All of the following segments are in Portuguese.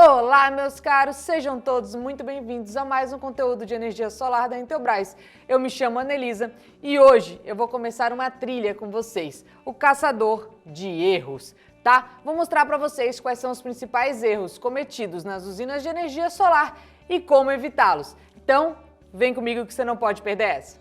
Olá, meus caros, sejam todos muito bem-vindos a mais um conteúdo de energia solar da Intelbras. Eu me chamo Anelisa e hoje eu vou começar uma trilha com vocês, o caçador de erros, tá? Vou mostrar para vocês quais são os principais erros cometidos nas usinas de energia solar e como evitá-los. Então, vem comigo que você não pode perder essa.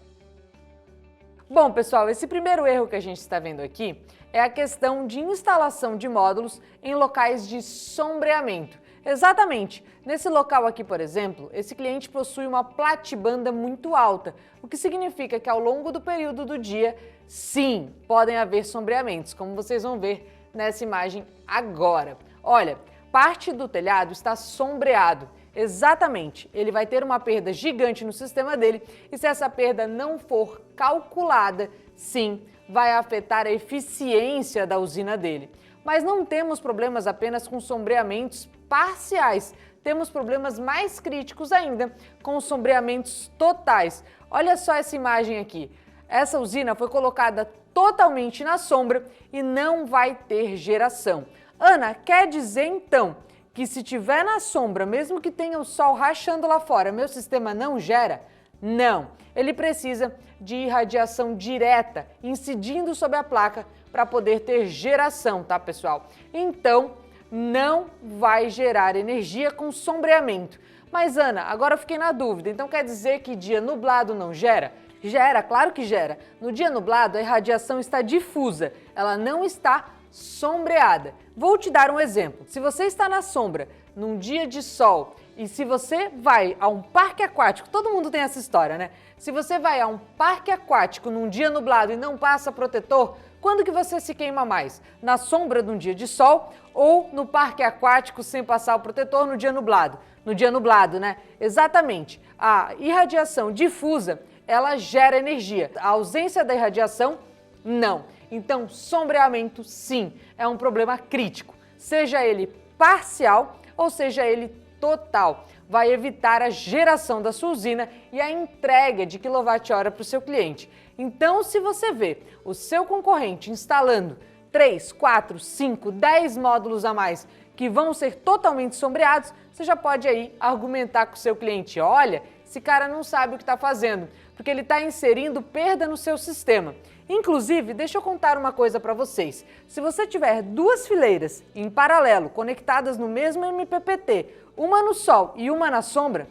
Bom, pessoal, esse primeiro erro que a gente está vendo aqui é a questão de instalação de módulos em locais de sombreamento. Exatamente. Nesse local aqui, por exemplo, esse cliente possui uma platibanda muito alta, o que significa que ao longo do período do dia, sim, podem haver sombreamentos, como vocês vão ver nessa imagem agora. Olha, parte do telhado está sombreado. Exatamente, ele vai ter uma perda gigante no sistema dele e se essa perda não for calculada, sim, vai afetar a eficiência da usina dele. Mas não temos problemas apenas com sombreamentos parciais, temos problemas mais críticos ainda com sombreamentos totais. Olha só essa imagem aqui. Essa usina foi colocada totalmente na sombra e não vai ter geração. Ana, quer dizer então que se tiver na sombra, mesmo que tenha o sol rachando lá fora, meu sistema não gera? Não, ele precisa de irradiação direta, incidindo sobre a placa para poder ter geração, tá, pessoal? Então, não vai gerar energia com sombreamento. Mas, Ana, agora eu fiquei na dúvida, então quer dizer que dia nublado não gera? Gera, claro que gera. No dia nublado, a irradiação está difusa, ela não está sombreada. Vou te dar um exemplo. Se você está na sombra num dia de sol e se você vai a um parque aquático, todo mundo tem essa história, né? Se você vai a um parque aquático num dia nublado e não passa protetor, quando que você se queima mais? Na sombra num dia de sol ou no parque aquático sem passar o protetor no dia nublado? No dia nublado, né? Exatamente. A irradiação difusa, ela gera energia. A ausência da irradiação, não. Então, sombreamento, sim, é um problema crítico, seja ele parcial ou seja ele total. Vai evitar a geração da sua usina e a entrega de quilowatt-hora para o seu cliente. Então, se você vê o seu concorrente instalando 3, 4, 5, 10 módulos a mais que vão ser totalmente sombreados, você já pode aí argumentar com o seu cliente, olha, esse cara não sabe o que está fazendo, porque ele está inserindo perda no seu sistema. Inclusive, deixa eu contar uma coisa para vocês. Se você tiver duas fileiras em paralelo, conectadas no mesmo MPPT, uma no sol e uma na sombra,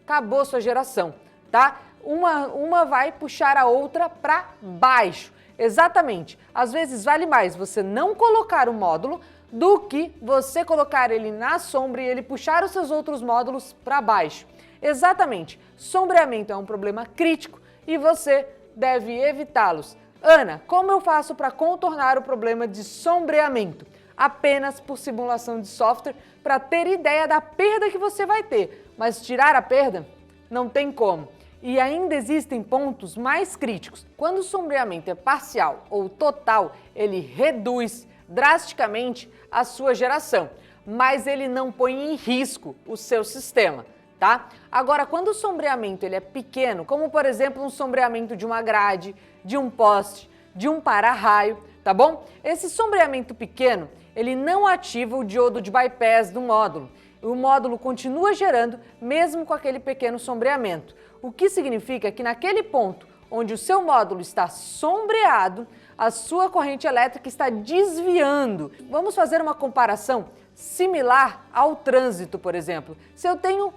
acabou sua geração, tá? Uma vai puxar a outra para baixo. Exatamente. Às vezes vale mais você não colocar o módulo do que você colocar ele na sombra e ele puxar os seus outros módulos para baixo. Exatamente. Sombreamento é um problema crítico e você deve evitá-los. Ana, como eu faço para contornar o problema de sombreamento? Apenas por simulação de software para ter ideia da perda que você vai ter, mas tirar a perda não tem como. E ainda existem pontos mais críticos. Quando o sombreamento é parcial ou total, ele reduz drasticamente a sua geração, mas ele não põe em risco o seu sistema. Tá? Agora, quando o sombreamento ele é pequeno, como por exemplo um sombreamento de uma grade, de um poste, de um para-raio, tá bom? Esse sombreamento pequeno, ele não ativa o diodo de bypass do módulo. O módulo continua gerando mesmo com aquele pequeno sombreamento, o que significa que naquele ponto onde o seu módulo está sombreado, a sua corrente elétrica está desviando. Vamos fazer uma comparação similar ao trânsito, por exemplo. Se eu tenho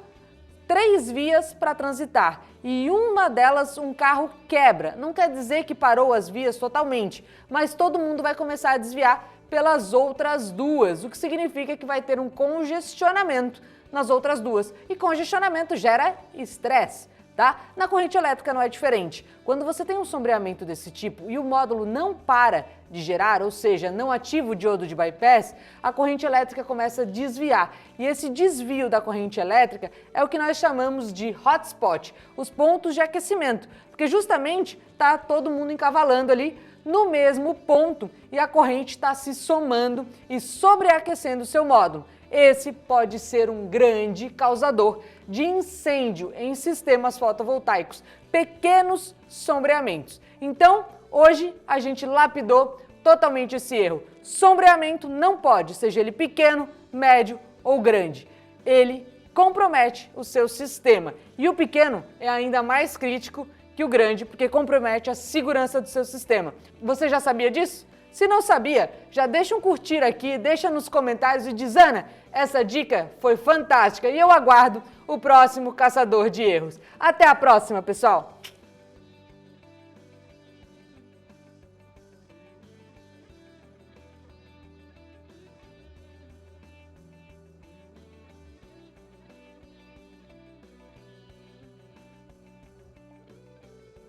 3 vias para transitar e uma delas um carro quebra. Não quer dizer que parou as vias totalmente, mas todo mundo vai começar a desviar pelas outras duas, o que significa que vai ter um congestionamento nas outras duas. E congestionamento gera estresse, tá? Na corrente elétrica não é diferente. Quando você tem um sombreamento desse tipo e o módulo não para de gerar, ou seja, não ativa o diodo de bypass, a corrente elétrica começa a desviar. E esse desvio da corrente elétrica é o que nós chamamos de hotspot, os pontos de aquecimento, porque justamente está todo mundo encavalando ali no mesmo ponto e a corrente está se somando e sobreaquecendo o seu módulo. Esse pode ser um grande causador de incêndio em sistemas fotovoltaicos, pequenos sombreamentos. Então, hoje a gente lapidou totalmente esse erro. Sombreamento não pode, seja ele pequeno, médio ou grande, ele compromete o seu sistema. E o pequeno é ainda mais crítico que o grande, porque compromete a segurança do seu sistema. Você já sabia disso? Se não sabia, já deixa um curtir aqui, deixa nos comentários e diz: Ana, essa dica foi fantástica e eu aguardo o próximo Caçador de Erros. Até a próxima, pessoal!